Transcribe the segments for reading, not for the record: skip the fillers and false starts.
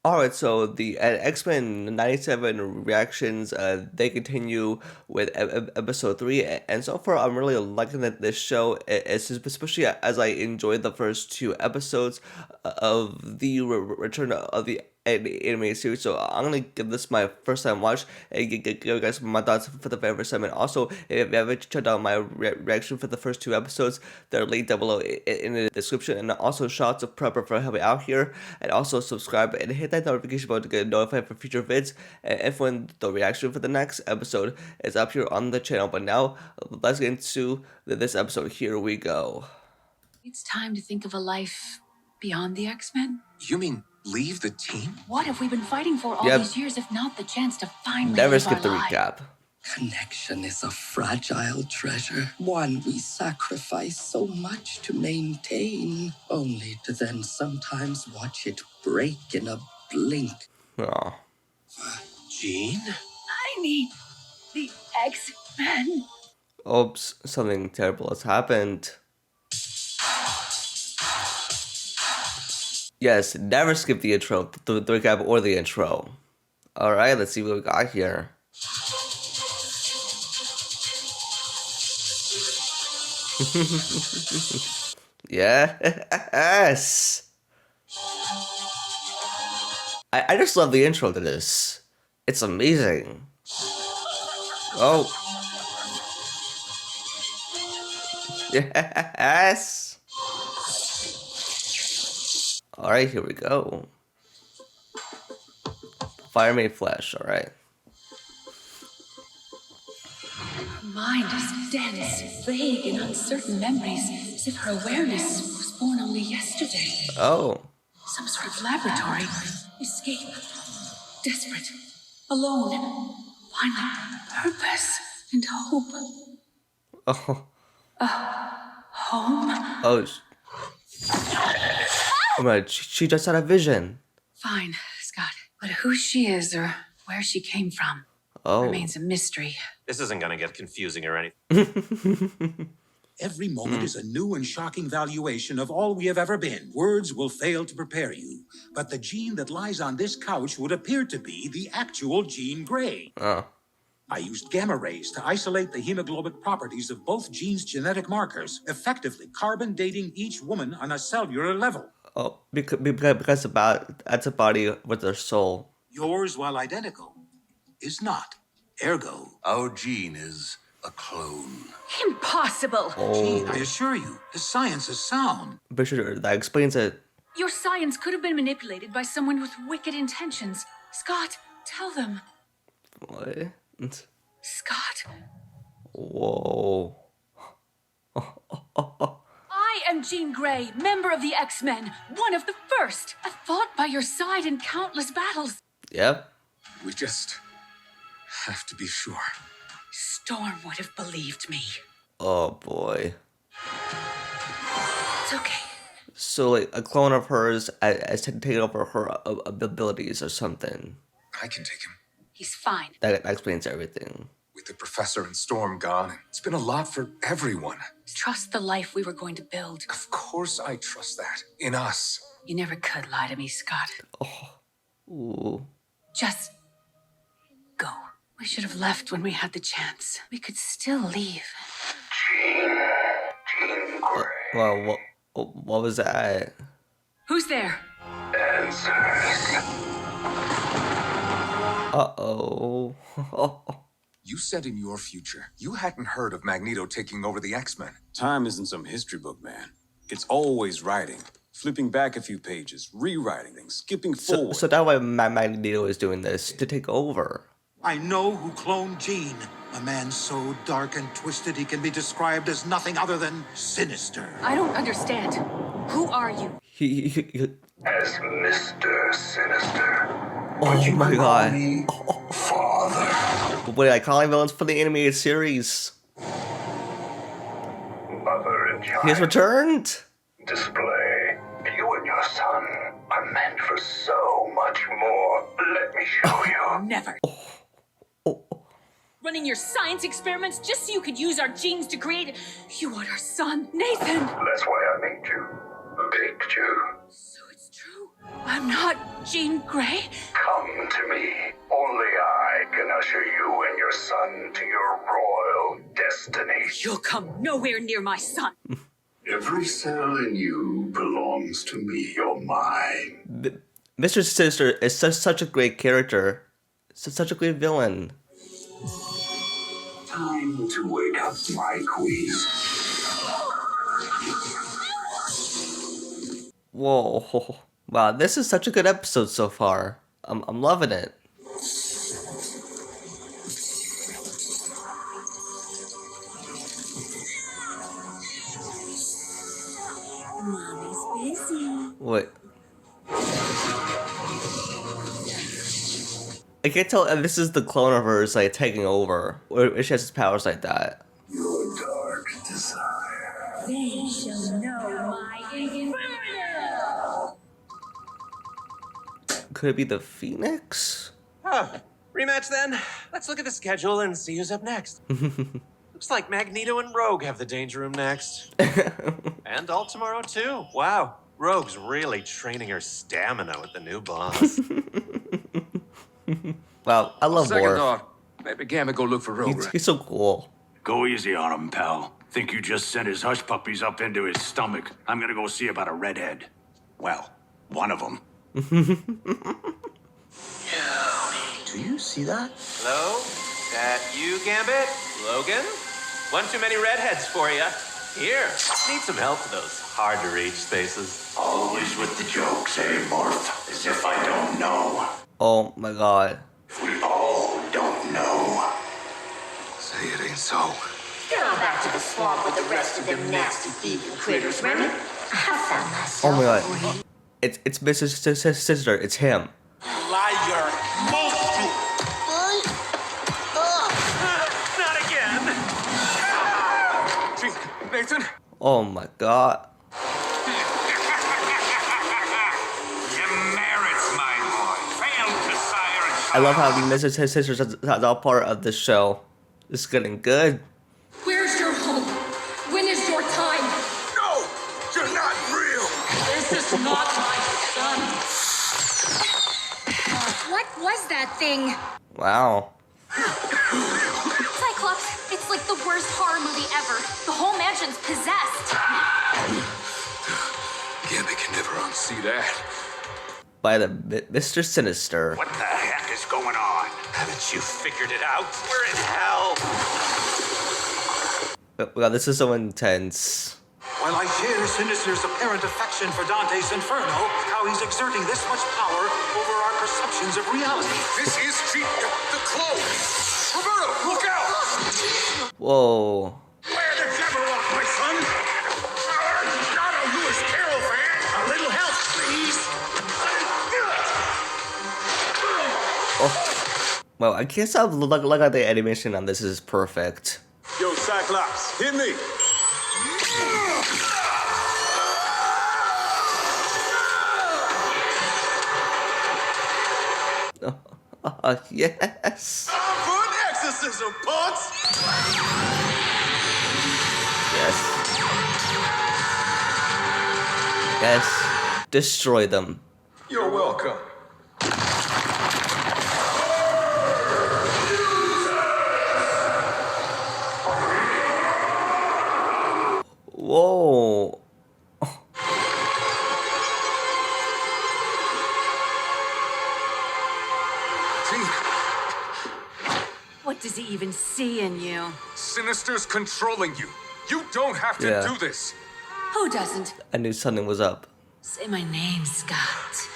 Alright, so the X-Men 97 reactions, they continue with episode 3, and so far I'm really liking this show, especially as I enjoyed the first two episodes of the return of the anime series, so I'm gonna give this my first time watch and give you guys my thoughts for the very first time. And also, if you haven't checked out my reaction for the first two episodes, they're linked down below in the description. And also, shout out to Prepper for helping out here, and also subscribe and hit that notification bell to get notified for future vids and when the reaction for the next episode is up here on the channel. But now, let's get into this episode. Here we go. It's time to think of a life beyond the X-Men. You mean leave the team? What have we been fighting for all these years if not the chance to finally Never live skip our the life? recap. Connection is a fragile treasure, one we sacrifice so much to maintain, only to then sometimes watch it break in a blink. Aw. Jean? I need the X-Men. Oops, something terrible has happened. Yes, never skip the intro, the recap, or the intro. Alright, let's see what we got here. Yes! I just love the intro to this. It's amazing. Oh. Yes! Alright, here we go. Fire made flesh, alright. Her mind is dense, vague, and uncertain memories, as if her awareness was born only yesterday. Oh. Some sort of laboratory. Escape. Desperate. Alone. Finally, purpose and hope. Oh. Home? Oh. Oh my, she just had a vision. Fine, Scott. But who she is or where she came from remains a mystery. This isn't gonna get confusing or anything. Every moment is a new and shocking valuation of all we have ever been. Words will fail to prepare you. But the Jean that lies on this couch would appear to be the actual Jean Grey. Oh. I used gamma rays to isolate the hemoglobic properties of both genes' genetic markers, effectively carbon dating each woman on a cellular level. Oh, because that's a body with their soul. Yours, while identical, is not. Ergo, Our Jean is a clone. Impossible! Jean, I assure you, the science is sound. But sure, that explains it. Your science could have been manipulated by someone with wicked intentions. Scott, tell them. What? Scott. Whoa. I am Jean Grey, member of the X-Men, one of the first. I fought by your side in countless battles. Yep. We just have to be sure. Storm would have believed me. Oh boy. It's okay. So like a clone of hers has taken over her abilities or something. I can take him. He's fine. That explains everything. With the professor and Storm gone, it's been a lot for everyone. Trust the life we were going to build. Of course I trust that. In us. You never could lie to me, Scott. Ooh. Just go. We should have left when we had the chance. We could still leave. Jean Grey. Well, what was that? Who's there? Answers. Uh-oh. You said in your future, you hadn't heard of Magneto taking over the X-Men. Time isn't some history book, man. It's always writing. Flipping back a few pages, rewriting things, skipping forward. So that's why Magneto is doing this, to take over. I know who cloned Jean. A man so dark and twisted he can be described as nothing other than sinister. I don't understand. Who are you? He As Mister Sinister. oh my god. Me, Father. Wait, I calling villains for the animated series. Mother and child. He has returned? Display. You and your son are meant for so much more. Let me show you. Never. Running your science experiments just so you could use our genes to create. You want our son, Nathan. That's why I made you. Picked you. So it's true. I'm not Jean Grey. Come to me. Only I can usher you and your son to your royal destiny. You'll come nowhere near my son. Every cell in you belongs to me. You're mine. Mister Sinister is such a great character. Such a great villain. Time to wake up, my queen. Whoa. Wow, this is such a good episode so far. I'm loving it. Mommy's busy. Wait. I can't tell if this is the clone of hers like taking over, or if she has his powers like that. Your dark desire. They shall know my inferno. Could it be the Phoenix? Oh, rematch then? Let's look at the schedule and see who's up next. Looks like Magneto and Rogue have the Danger Room next. And all tomorrow, too. Wow, Rogue's really training her stamina with the new boss. Wow, I love Second Worf. thought, maybe Gambit go look for Rogue. He's so cool. Go easy on him, pal. Think you just sent his hush puppies up into his stomach. I'm gonna go see about a redhead. Well, one of them. Do you see that? Hello? That you, Gambit? Logan? One too many redheads for you. Here, need some help with those hard-to-reach spaces. Always with the jokes, eh, Morph? As if I don't know. Oh my god. We all don't know. Say it ain't so. Get on back to the swamp with the rest of them nasty thieving critters, Remy. I have found myself. Oh my god. It's Mister Sinister. It's him. Liar! Bullshit! Not again! Nathan? Oh my god. I love how the Mister Sinister is all part of the show. It's getting good. Where's your home? When is your time? No! You're not real! This is not my son. What was that thing? Wow. Cyclops, it's like the worst horror movie ever. The whole mansion's possessed. Gambit can never unsee that. By the Mister Sinister. What the heck is going on? Haven't you figured it out? We're in hell! Wow, this is so intense. While I share Sinister's apparent affection for Dante's Inferno, how he's exerting this much power over our perceptions of reality. This is the clone! Roberto, look out! Whoa. Where the devil off, my son? Not a Lewis Carroll fan. A little help, please. Oh. Well, I can't stop look at the animation on this is perfect. Yo, Cyclops, hit me! Yes. For an exorcism, punks! Yes. Yes. Destroy them. You're welcome. Whoa. What does he even see in you? Sinister's controlling you. You don't have to Yeah. do this. Who doesn't? I knew something was up. Say my name, Scott.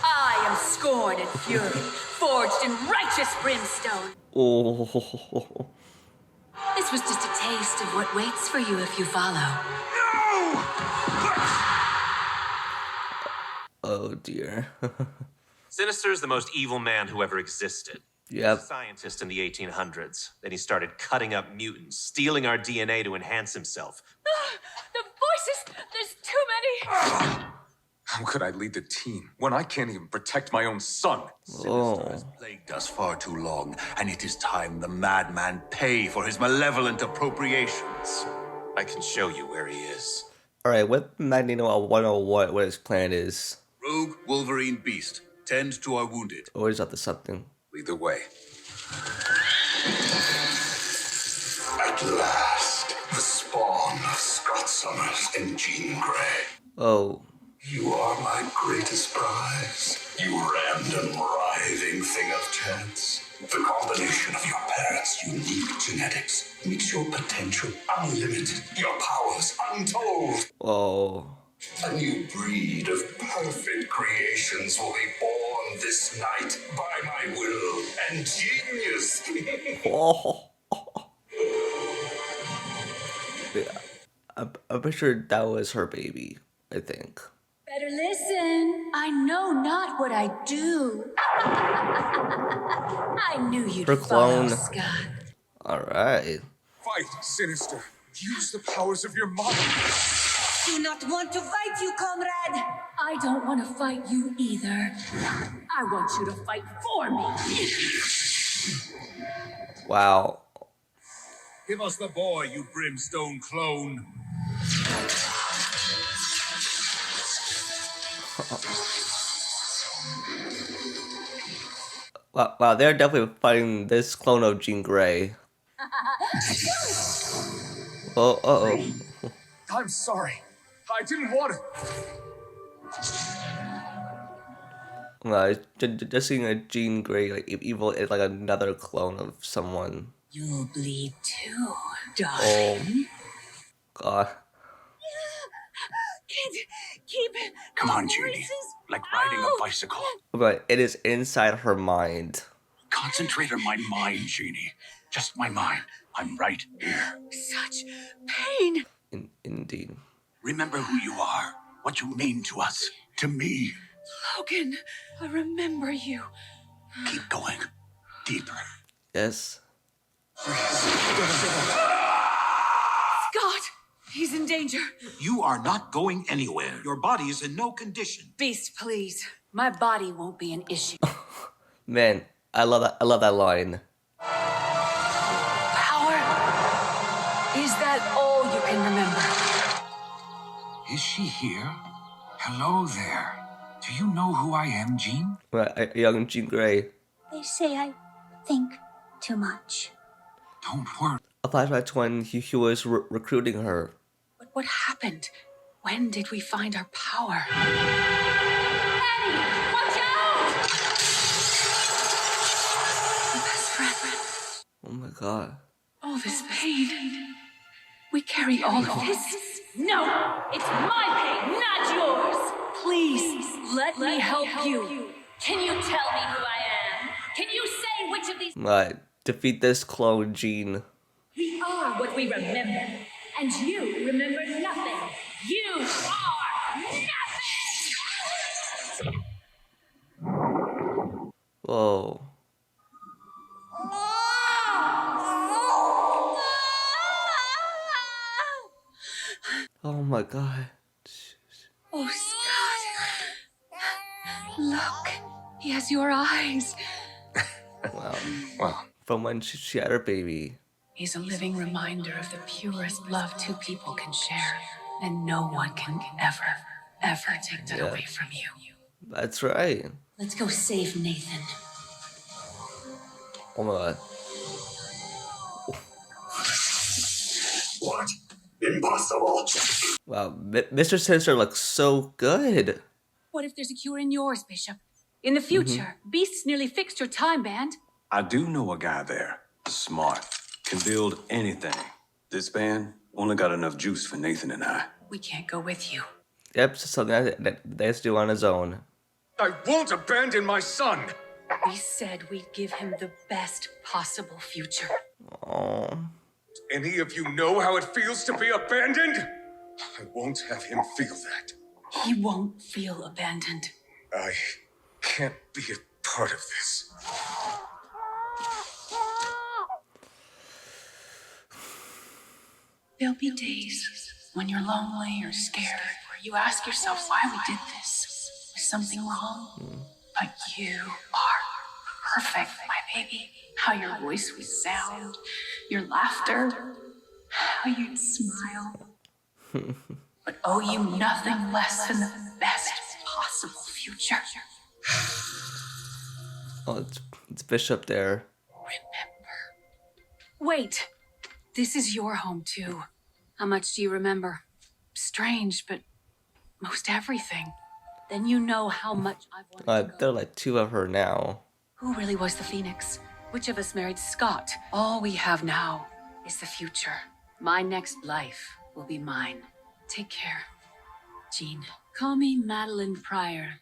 I am scorn and fury, forged in righteous brimstone. Oh. This was just a taste of what waits for you if you follow. Oh dear. Sinister's the most evil man who ever existed. He was Yep. a scientist in the 1800s. Then he started cutting up mutants, stealing our DNA to enhance himself. The voices! There's too many! How could I lead the team when I can't even protect my own son? Oh. Plagued us far too long, and it is time the madman pay for his malevolent appropriations. I can show you where he is. Alright, what Magneto I wonder what his plan is. Rogue, Wolverine, Beast. Tend to our wounded. Always up to something. Lead the way. At last, the spawn of Scott Summers and Jean Grey. Oh. You are my greatest prize, you random, writhing thing of chance. The combination of your parents' unique genetics makes your potential unlimited, your powers untold. Oh. A new breed of perfect creations will be born this night by my will and genius. Oh. Yeah, I'm pretty sure that was her baby, I think. Better listen. I know not what I do. I knew you'd Her follow, clone. Scott. Alright. Fight, Sinister. Use the powers of your mind. Do not want to fight you, comrade. I don't want to fight you either. I want you to fight for me. Wow. Give us the boy, you brimstone clone. Wow, they're definitely fighting this clone of Jean Grey. Oh, uh-oh. I'm sorry. I didn't want to. Just seeing a Jean Grey like evil is like another clone of someone. You'll bleed too, darling. Oh God. Keep Come on, Judy. Like riding a bicycle. But it is inside her mind. Concentrate on my mind, Jeannie. Just my mind. I'm right here. Such pain. Indeed. Remember who you are, what you mean to us, to me. Logan, I remember you. Keep going. Deeper. Yes. Scott, he's in danger. You are not going anywhere. Your body is in no condition. Beast, please. My body won't be an issue. Man, I love that. I love that line. Power? Is that all you can remember? Is she here? Hello there. Do you know who I am, Jean? Right, young Jean Grey. They say I think too much. Don't worry. A flashback to when he was recruiting her. But what happened? When did we find our power? Annie, watch out! Best friend. Oh my God. All this pain. We carry all of this. No, it's my pain, not yours. Please, let me help you. Can you tell me who I am? Can you say which of these Defeat this clone, Jean. we are what we remember? And you remember nothing. You are nothing! Whoa. Oh my God. Oh, Scott. Look, he has your eyes. Wow. Wow. From when she had her baby. He's a living reminder of the purest love two people can share. And no one can ever take that away from you. That's right. Let's go save Nathan. Oh my God. What? Impossible. Wow. Mister Sinister looks so good. What if there's a cure in yours, Bishop? In the future, Beast's nearly fixed your time band. I do know a guy there. Smart. Can build anything. This band only got enough juice for Nathan and I. We can't go with you. Yep, something that he has to do on his own. I won't abandon my son. We said we'd give him the best possible future. Oh. Any of you know how it feels to be abandoned? I won't have him feel that. He won't feel abandoned. I can't be a part of this. There'll be days when you're lonely or scared, where you ask yourself why we did this. Was something wrong? But you are perfect, my baby. How your voice would sound, your laughter, how you'd smile. But owe you nothing less than the best possible future. future. Oh, it's Bishop there. Wait, this is your home too. How much do you remember? Strange, but most everything. Then you know how much I've wanted to go. There are like two of her now. Who really was the Phoenix? Which of us married Scott? All we have now is the future. My next life will be mine. Take care, Jean. Call me Madeline Pryor.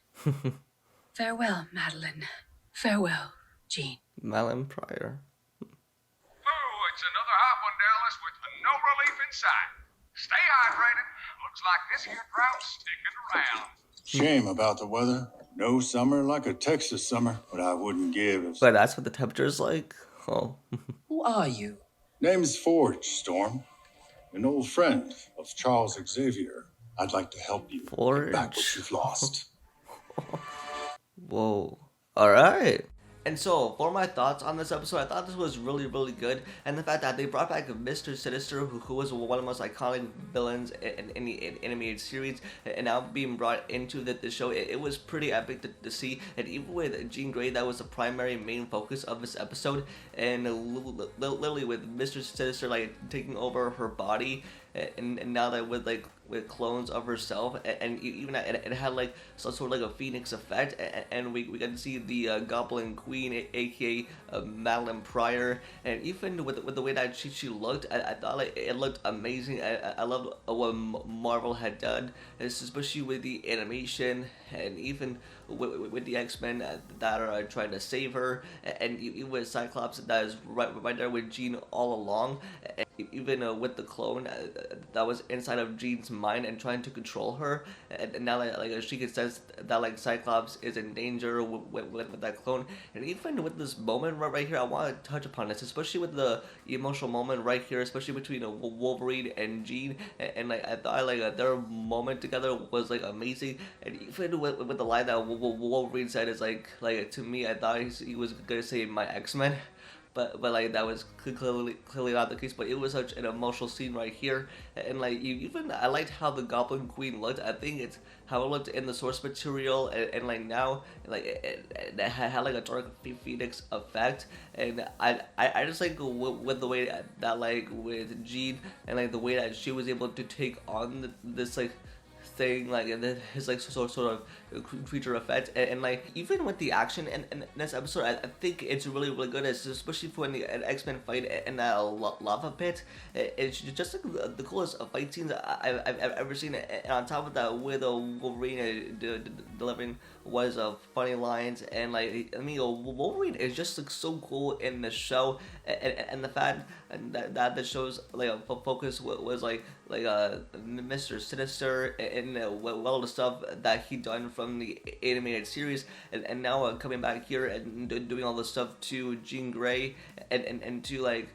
Farewell, Madeline. Farewell, Jean. Madeline Pryor. Oh, it's another hot one, Dallas, with no relief in sight. Stay hydrated. Looks like this here drought's sticking around. Shame about the weather. No summer like a Texas summer, but I wouldn't give if... But that's what the temperature's like? Oh. Who are you? Name's Forge, Storm. An old friend of Charles Xavier. I'd like to help you get back what you've lost. Whoa. Alright. And so, for my thoughts on this episode, I thought this was really, really good. And the fact that they brought back Mister Sinister, who was one of the most iconic villains in the animated series, and now being brought into the show, it was pretty epic to see. And even with Jean Grey, that was the primary main focus of this episode. And literally with Mister Sinister like taking over her body, and now that with clones of herself, and even it had like some sort of like a phoenix effect, and we got to see the Goblin Queen, aka Madeline Pryor, and even with the way that she looked, I thought like it looked amazing. I loved what Marvel had done, especially with the animation, and even with the X-Men that are trying to save her, and even with Cyclops that is right there with Jean all along, and even with the clone that was inside of Jean's mind and trying to control her, and now like she could sense that like Cyclops is in danger with that clone. And even with this moment right here, I want to touch upon this, especially with the emotional moment right here, especially between Wolverine and Jean, and like I thought like their moment together was like amazing. And even with the line that Wolverine said is like to me, I thought he was gonna say my X-Men. But like that was clearly not the case. But it was such an emotional scene right here, and like even I liked how the Goblin Queen looked. I think it's how it looked in the source material, and like now like it had like a dark phoenix effect, and I just like with the way that like with Jean, and like the way that she was able to take on this like thing, like, and then his like sort of creature effect, and like even with the action in this episode, I think it's really good, especially for when the X-Men fight in that lava pit. It's just like the coolest fight scenes I've ever seen, and on top of that, with Wolverine delivering was funny lines, and like I mean Wolverine is just like so cool in the show, and the fact that the show's like focus was like Mister Sinister, and well the stuff that he done from the animated series, and now coming back here and doing all the stuff to Jean Grey, and to like.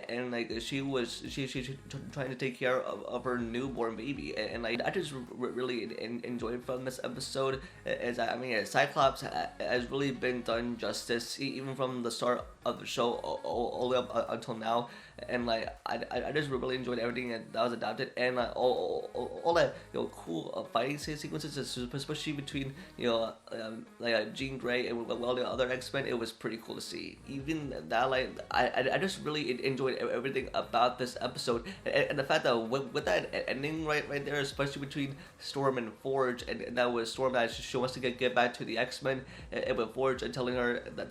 And like she trying to take care of her newborn baby, and like I just really enjoyed from this episode. As I mean, Cyclops has really been done justice, even from the start of the show all the way up until now. And like I just really enjoyed everything that was adapted, and like all that cool fighting sequences, especially between Jean Grey and all the other X-Men. It was pretty cool to see. Even that like I just really enjoyed everything about this episode, and the fact that with that ending right there, especially between Storm and Forge, and that was Storm that she wants to get back to the X-Men, and with Forge and telling her that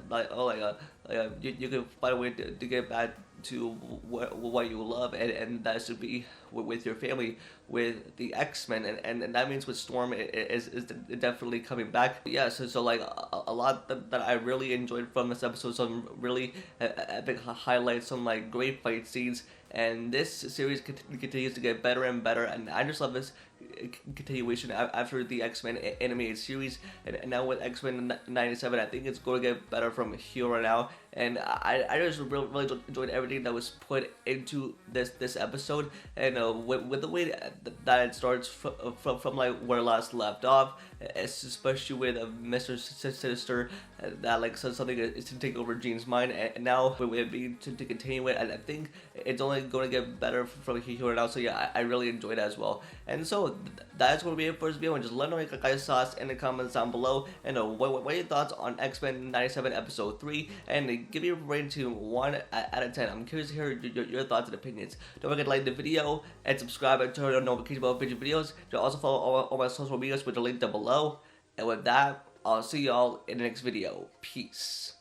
you can find a way to get back to what you love, and that should be with your family, with the X-Men, and that means with Storm is definitely coming back. Yeah, so like a lot that I really enjoyed from this episode, some really epic highlights, some like great fight scenes, and this series continues to get better and better, and I just love this continuation after the X-Men animated series, and now with X-Men 97, I think it's going to get better from here on out, and I just really enjoyed everything that was put into this episode, and with the way that it starts from like where last left off, especially with Mister Sinister, that like something is to take over Jean's mind, and now with it being to continue it, and I think it's only going to get better from here on out. So yeah, I really enjoyed it as well. And so that's going to be it for this video, and just let me know what you guys' thoughts in the comments down below, and what are your thoughts on X-Men 97 episode 3, and give me a rating to 1 out of 10. I'm curious to hear your thoughts and opinions. Don't forget to like the video and subscribe and turn on notifications about future videos. You can also follow all my social medias with the link down below. And with that, I'll see y'all in the next video. Peace.